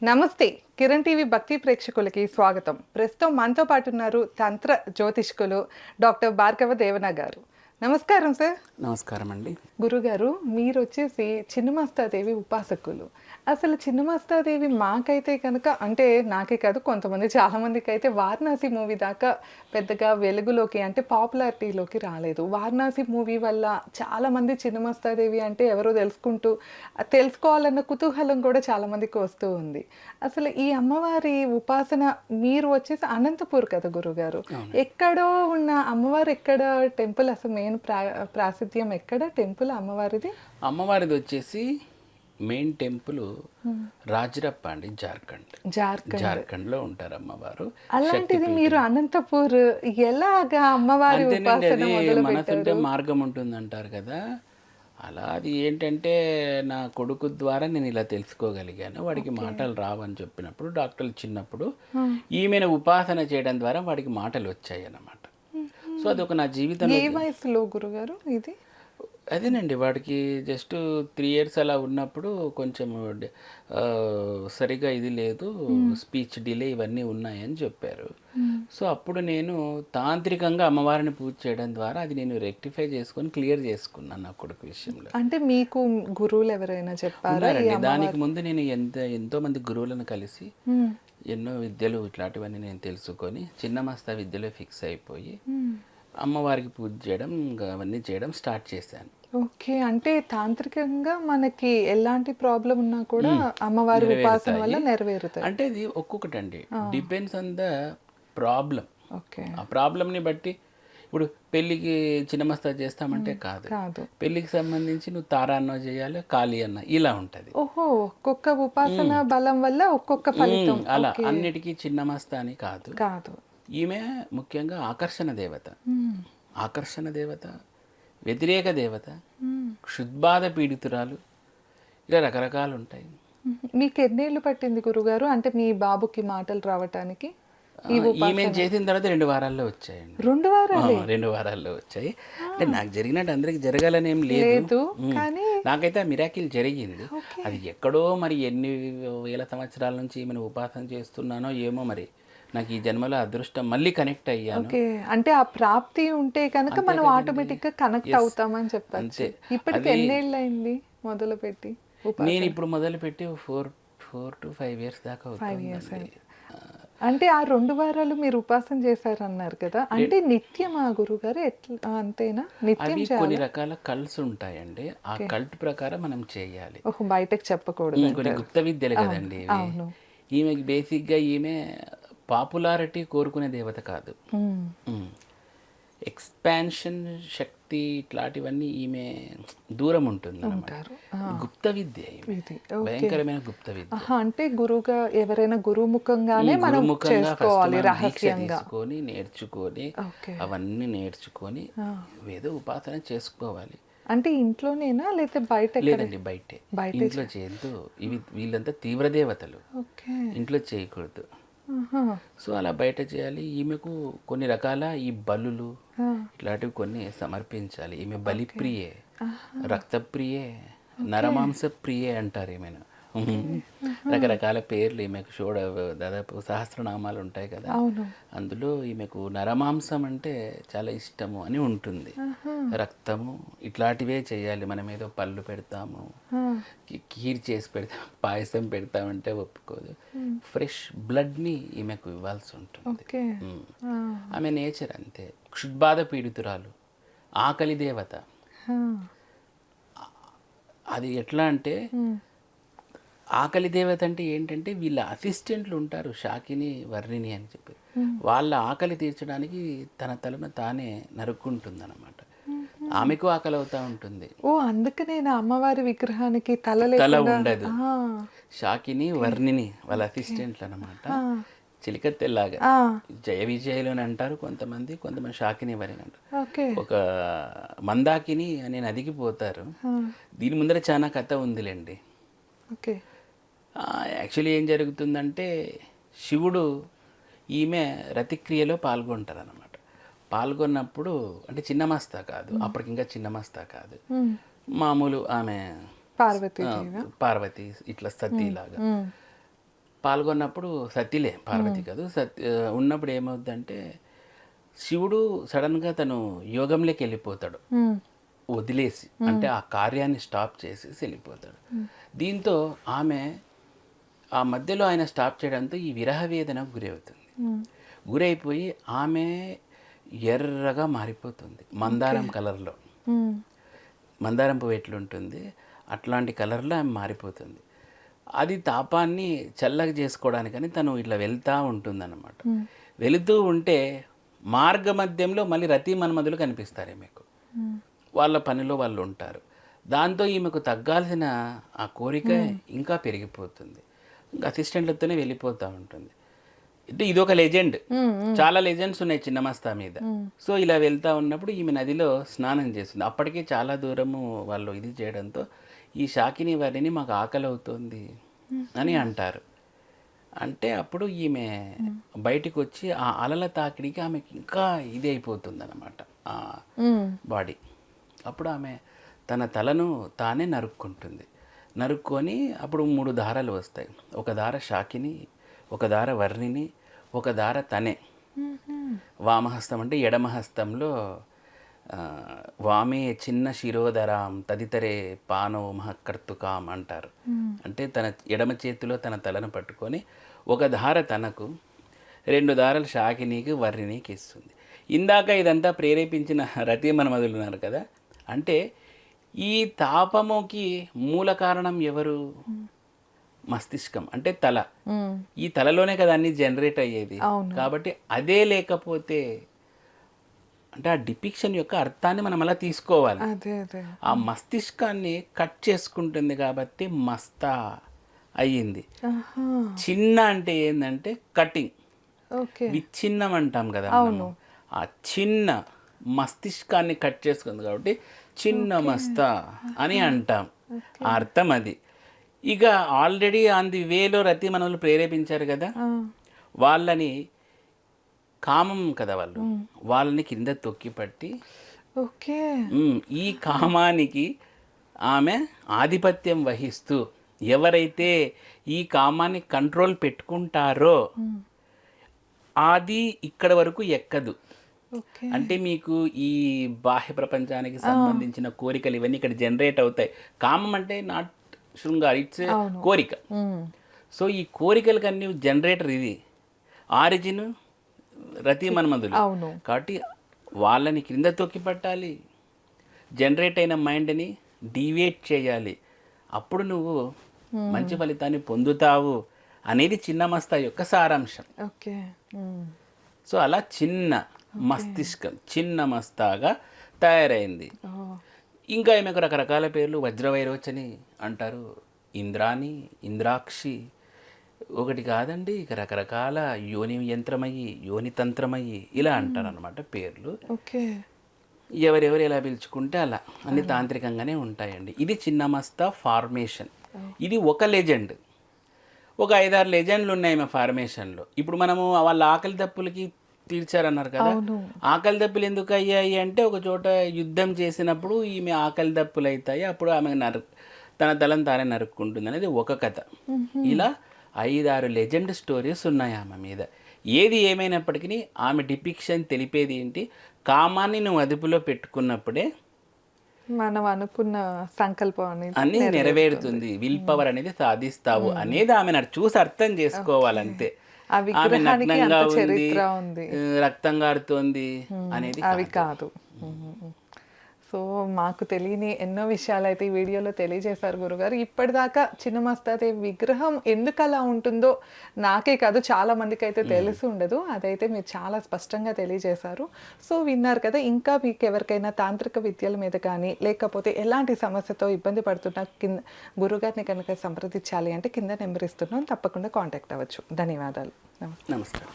నమస్తే. కిరణ్ టీవీ భక్తి ప్రేక్షకులకి స్వాగతం. ప్రస్తుతం మనతో పాటు ఉన్నారు తంత్ర జ్యోతిష్కులు డాక్టర్ భార్గవ దేవన గారు. నమస్కారం సార్. నమస్కారం అండి. గురుగారు, మీరు వచ్చేసి చిన్నమస్తాదేవి ఉపాసకులు. అసలు చిన్నమస్తాదేవి మాకైతే కనుక, అంటే నాకే కాదు, కొంతమంది చాలామందికి అయితే వారణాసి మూవీ దాకా పెద్దగా వెలుగులోకి, అంటే పాపులారిటీలోకి రాలేదు. వారణాసి మూవీ వల్ల చాలామంది చిన్నమస్తాదేవి అంటే ఎవరో తెలుసుకోవాలన్న కుతూహలం కూడా చాలామందికి వస్తూ ఉంది. అసలు ఈ అమ్మవారి ఉపాసన, మీరు వచ్చేసి అనంతపూర్ కదా గురుగారు, ఎక్కడో ఉన్న అమ్మవారు, ఎక్కడ టెంపుల్, అసలు మెయిన్ ప్రాసిద్ధ్యం ఎక్కడ టెంపుల్ అమ్మవారిది? అమ్మవారిది వచ్చేసి మెయిన్ టెంపుల్ రాజరప్ప అండి, జార్ఖండ్ లో ఉంటారు అమ్మవారు. అలాంటిది మీరు అనంతపూర్ ఎలాగా అమ్మవారి ఉపాసన మనసుంటే మార్గం ఉంటుంది అంటారు కదా, అలా అది ఏంటంటే నా కొడుకు ద్వారా నేను ఇలా తెలుసుకోగలిగాను. వాడికి మాటలు రావని చెప్పినప్పుడు డాక్టర్లు చిన్నప్పుడు ఈమెను ఉపాసన చేయడం ద్వారా వాడికి మాటలు వచ్చాయి అన్నమాట. సో అది ఒక నా జీవితం. ఏ వయసులో గురుగారు ఇది? అదేనండి, వాడికి జస్ట్ 3 years అలా ఉన్నప్పుడు కొంచెం సరిగా ఇది లేదు, స్పీచ్ డిలే ఇవన్నీ ఉన్నాయని చెప్పారు. సో అప్పుడు నేను తాంత్రికంగా అమ్మవారిని పూజ చేయడం ద్వారా అది నేను రెక్టిఫై చేసుకొని క్లియర్ చేసుకున్నాను నా కొడుకు విషయంలో. అంటే మీకు గురువులు ఎవరైనా చెప్పారా? దానికి ముందు నేను ఎంతో మంది గురువులను కలిసి ఎన్నో విద్యలు ఇట్లాంటివన్నీ నేను తెలుసుకొని చిన్నమస్తా విద్యలో ఫిక్స్ అయిపోయి అమ్మవారికి పూజ చేయడం అవన్నీ చేయడం స్టార్ట్ చేశాను. ఓకే, అంటే తాంత్రికంగా మనకి ఎలాంటి ప్రాబ్లం ఉన్నా కూడా అమ్మవారి ఉపాసన వల్ల నెరవేరుతాయి. అంటే ఇది ఒక్కొక్కటి అండి, depends on the problem. Okay, ఆ ప్రాబ్లంని బట్టి ఇప్పుడు పెళ్ళికి చిన్నమస్తా చేస్తామంటే కాదు, పెళ్ళికి సంబంధించి నువ్వు తారాన్నో చేయాలి, కాళీ అన్న ఇలా ఉంటుంది. ఓహో, ఒక్కొక్క ఉపాసన బలం వల్ల ఒక్కొక్క ఫలితం. అలా అన్నిటికీ చిన్నమస్తా అని కాదు. ఈమె ముఖ్యంగా ఆకర్షణ దేవత, వ్యతిరేక దేవత, క్షుద్బాధ పీడితురాలు, ఇలా రకరకాలు ఉంటాయి. మీకు ఎన్నేళ్ళు పట్టింది గురుగారు, అంటే మీ బాబుకి మాటలు రావటానికి? ఈమె చేసిన తర్వాత 2 వారాల్లో వచ్చాయండి. 2 వారాల్లో వచ్చాయి. అంటే నాకు జరిగినట్టు అందరికి జరగాలని ఏం లేదు, నాకైతే ఆ మిరాకిల్ జరిగింది. అది ఎక్కడో మరి ఎన్ని వేల సంవత్సరాల నుంచి ఈమెను ఉపాసన చేస్తున్నానో ఏమో, మరి నాకు ఈ జన్మలో అదృష్టం మళ్ళీ కనెక్ట్ అయ్యాను. అంటే ఆ ప్రాప్తి ఉంటే కనుక మనం ఆటోమేటిక్ గా కనెక్ట్ అవుతామని చెప్పచ్చు. ఇప్పటికి ఎన్నేళ్ళు అయింది మొదలుపెట్టి? నేను ఇప్పుడు మొదలుపెట్టి 4 to 5 years దాకా అవుతుంది. అంటే ఆ 2 వారాలు మీరు ఉపాసన చేశారన్నారు కదా, అంటే నిత్యమా గురుగారు, ఎట్లా అంతేనా? నిత్యం కొన్ని రకాల కల్ట్స్ ఉంటాయండి, ఆ కల్ట్ ప్రకారం మనం చేయాలి. బయటకు చెప్పకూడదు, కొన్ని గుప్త విద్యలు కదండి. ఈమెకి బేసిక్గా ఈమె పాపులారిటీ కోరుకునే దేవత కాదు, ఎక్స్పాన్షన్ శక్తి ఇట్లాంటివన్నీ ఈమె దూరం ఉంటుంది అన్నమాట. గుప్త విద్య, భయంకరమైన గుప్త విద్య. అంటే గురువుగా ఎవరైనా గురుముఖంగానే మనం చేసుకోవాలి, రహస్యంగా తీసుకొని నేర్చుకొని అవన్నీ నేర్చుకొని ఏదో ఉపాసన చేసుకోవాలి. అంటే ఇంట్లోనేనా లేకపోతే బయట? లేదండి, బయటే. ఇంట్లో చేయొద్దు, వీళ్ళంతా తీవ్ర దేవతలు, ఇంట్లో చేయకూడదు. సో అలా బయట చేయాలి. ఈమెకు కొన్ని రకాల ఈ బలులు ఇట్లాంటివి కొన్ని సమర్పించాలి. ఈమె బలిప్రియే, రక్తప్రియే, నరమాంస ప్రియే అంటారు ఈమెను. రకరకాల పేర్లు ఈమెకు, దాదాపు సహస్రనామాలు ఉంటాయి కదా, అందులో ఈమెకు నరమాంసం అంటే చాలా ఇష్టము అని ఉంటుంది. రక్తము ఇట్లాంటివే చేయాలి. మనం ఏదో పళ్ళు పెడతాము, కీర్ చేసి పెడతాం, పాయసం పెడతామంటే ఒప్పుకోదు. ఫ్రెష్ బ్లడ్ని ఈమెకు ఇవ్వాల్సి ఉంటుంది. ఆమె నేచర్ అంతే. క్షుద్బాధ పీడితురాలు, ఆకలి దేవత. అది ఎట్లా అంటే, ఆకలి దేవత అంటే ఏంటంటే వీళ్ళ అసిస్టెంట్లు ఉంటారు, శాకిని, వర్ణిని అని చెప్పి, వాళ్ళ ఆకలి తీర్చడానికి తన తలను తానే నరుక్కుంటుందన్నమాట. ఆమెకు ఆకలి అవుతా ఉంటుంది. అందుకనే అమ్మవారి విగ్రహానికి తల ఉండదు. శాకిని, వర్ణిని వాళ్ళ అసిస్టెంట్లు అన్నమాట. చిలికత్తెల్లాగా జయ విజయలు అని అంటారు కొంతమంది శాకిని వర్ణిని అంటారు. ఒక మందాకిని అనే నదికి పోతారు. దీని ముందర చాలా కథ ఉందిలేండి. యాక్చువల్లీ ఏం జరుగుతుందంటే, శివుడు ఈమె రతిక్రియలో పాల్గొంటారు అన్నమాట. పాల్గొన్నప్పుడు అంటే చిన్నమస్తా కాదు, అప్పటికి ఇంకా చిన్నమస్తా కాదు, మామూలు ఆమె పార్వతి ఇట్లా సతీలాగా పాల్గొన్నప్పుడు సతీలే, పార్వతి కాదు, ఉన్నప్పుడు ఏమవుద్దంటే శివుడు సడన్గా తను యోగంలోకి వెళ్ళిపోతాడు, వదిలేసి, అంటే ఆ కార్యాన్ని స్టాప్ చేసేసి వెళ్ళిపోతాడు. దీంతో ఆమె ఆ మధ్యలో ఆయన స్టాప్ చేయడంతో ఈ విరహ వేదనకు గురవుతుంది. గురైపోయి ఆమె ఎర్రగా మారిపోతుంది, మందారం కలర్లో. మందారం పువ్వు ఎట్లుంటుంది అట్లాంటి కలర్లో ఆమె మారిపోతుంది. అది తాపాన్ని చల్లగా చేసుకోవడానికని తను ఇట్లా వెళ్తూ ఉంటుందన్నమాట. వెళుతూ ఉంటే మార్గ మధ్యంలో మళ్ళీ రతి మన్మధులు కనిపిస్తారు మీకు. వాళ్ళ పనిలో వాళ్ళు ఉంటారు. దాంతో ఈమెకు తగ్గాల్సిన ఆ కోరిక ఇంకా పెరిగిపోతుంది. ఇంకా అసిస్టెంట్లతోనే వెళ్ళిపోతూ ఉంటుంది. అంటే ఇదొక లెజెండ్, చాలా లెజెండ్స్ ఉన్నాయి చిన్నమస్తా మీద. సో ఇలా వెళ్తూ ఉన్నప్పుడు ఈమె నదిలో స్నానం చేస్తుంది. అప్పటికే చాలా దూరము వాళ్ళు ఇది చేయడంతో ఈ శాకిని వారిని మాకు ఆకలి అవుతుంది అని అంటారు. అంటే అప్పుడు ఈమె బయటికి వచ్చి ఆ అలల తాకిడికి ఆమెకి ఇంకా ఇది అయిపోతుంది అన్నమాట ఆ బాడీ. అప్పుడు ఆమె తన తలను తానే నరుక్కుంటుంది. నరుక్కొని అప్పుడు 3 దారాలు వస్తాయి. ఒక దార శాకిని, ఒక దార వర్ణిని, ఒక దార తనే. వామహస్తం అంటే ఎడమహస్తంలో వామే చిన్న శిరోధరాం తదితరే పానో మహకర్తుకాం అంటారు. అంటే తన ఎడమ చేతిలో తన తలను పట్టుకొని ఒక ధార తనకు, 2 దారాలు శాకినీకి వర్ణినికి ఇస్తుంది. ఇందాక ఇదంతా ప్రేరేపించిన రతి మన్మధులు ఉన్నారు కదా, అంటే ఈ తాపముకి మూల కారణం ఎవరు? మస్తిష్కం అంటే తల. ఈ తలలోనే కదా అన్ని జనరేట్ అయ్యేది. కాబట్టి అదే లేకపోతే అంటే ఆ డిపిక్షన్ యొక్క అర్థాన్ని మనం అలా తీసుకోవాలి. ఆ మస్తిష్కాన్ని కట్ చేసుకుంటుంది కాబట్టి మస్తా అయ్యింది. చిన్న అంటే ఏంటంటే కటింగ్, విచ్ఛిన్నం అంటాం కదా మనము. ఆ చిన్న మస్తిష్కాన్ని కట్ చేసుకుంది కాబట్టి చిన్న మస్తా అని అంటాం. ఆ అర్థం అది. ఇక ఆల్రెడీ ఆన్ ది వేలో రతి మనల్ని ప్రేరేపించారు కదా, వాళ్ళని కామం కదా వాళ్ళని కింద తొక్కిపట్టి ఈ కామానికి ఆమె ఆధిపత్యం వహిస్తూ ఎవరైతే ఈ కామాన్ని కంట్రోల్ పెట్టుకుంటారో అది ఇక్కడ వరకు ఎక్కదు. అంటే మీకు ఈ బాహ్య ప్రపంచానికి సంబంధించిన కోరికలు ఇవన్నీ ఇక్కడ జనరేట్ అవుతాయి. కామం అంటే నాట్ శృంగార్, ఇట్స్ కోరిక. సో ఈ కోరికలకన్నీ జనరేటర్ ఇది, ఆరిజిన్ రతి మన్మధులు. కాబట్టి వాళ్ళని క్రింద తొక్కి పట్టాలి, జనరేట్ అయిన మైండ్ని డీవియేట్ చేయాలి. అప్పుడు నువ్వు మంచి ఫలితాన్ని పొందుతావు అనేది చిన్నమస్తా యొక్క సారాంశం. సో అలా చిన్న మస్తిష్కం చిన్న మస్తాగా తయారైంది. ఇంకా ఈమెకు రకరకాల పేర్లు, వజ్రవైరోచని అంటారు, ఇంద్రాణి, ఇంద్రాక్షి, ఒకటి కాదండి, ఇక రకరకాల యోని యంత్రమయ్యి, యోని తంత్రమయ్యి ఇలా అంటారు అనమాట పేర్లు. ఎవరెవరు ఎలా పిలుచుకుంటే అలా అన్ని తాంత్రికంగానే ఉంటాయండి. ఇది చిన్నమస్తా ఫార్మేషన్. ఇది ఒక లెజెండ్. ఒక 5-6 లెజెండ్లు ఉన్నాయి మా ఫార్మేషన్లో. ఇప్పుడు మనము వాళ్ళ ఆకలి దప్పులకి తీర్చారన్నారు కదా, ఆకలి దప్పులు ఎందుకు అయ్యాయి అంటే ఒక చోట యుద్ధం చేసినప్పుడు ఈమె ఆకలి దప్పులు అవుతాయి, అప్పుడు ఆమె తన తలను తానే నరుక్కుంటుంది అనేది ఒక కథ. ఇలా 5-6 లెజెండ్ స్టోరీస్ ఉన్నాయి ఆమె మీద. ఏది ఏమైనప్పటికీ ఆమె డిపిక్షన్ తెలిపేది ఏంటి, కామాన్ని నువ్వు అదుపులో పెట్టుకున్నప్పుడే మనం అనుకున్న సంకల్పం అన్ని నెరవేరుతుంది, విల్ పవర్ అనేది సాధిస్తావు అనేది ఆమె చూసి అర్థం చేసుకోవాలంతే. ఆమె నగ్నంగా ఉంది, రక్తం గారుతోంది అనేది అవి కాదు. సో మాకు తెలియని ఎన్నో విషయాలు అయితే ఈ వీడియోలో తెలియజేశారు గురుగారు. ఇప్పటిదాకా చిన్నమస్తాదేవి విగ్రహం ఎందుకు అలా ఉంటుందో నాకే కాదు చాలా మందికి అయితే తెలిసి ఉండదు. అదైతే మీరు చాలా స్పష్టంగా తెలియజేశారు. సో విన్నారు కదా, ఇంకా మీకు ఎవరికైనా తాంత్రిక విద్యల మీద కానీ లేకపోతే ఎలాంటి సమస్యతో ఇబ్బంది పడుతున్నా కింద గురుగారిని కనుక సంప్రదించాలి అంటే కింద నెంబర్ ఇస్తున్నాం, తప్పకుండా కాంటాక్ట్ అవ్వచ్చు. ధన్యవాదాలు. నమస్కారం.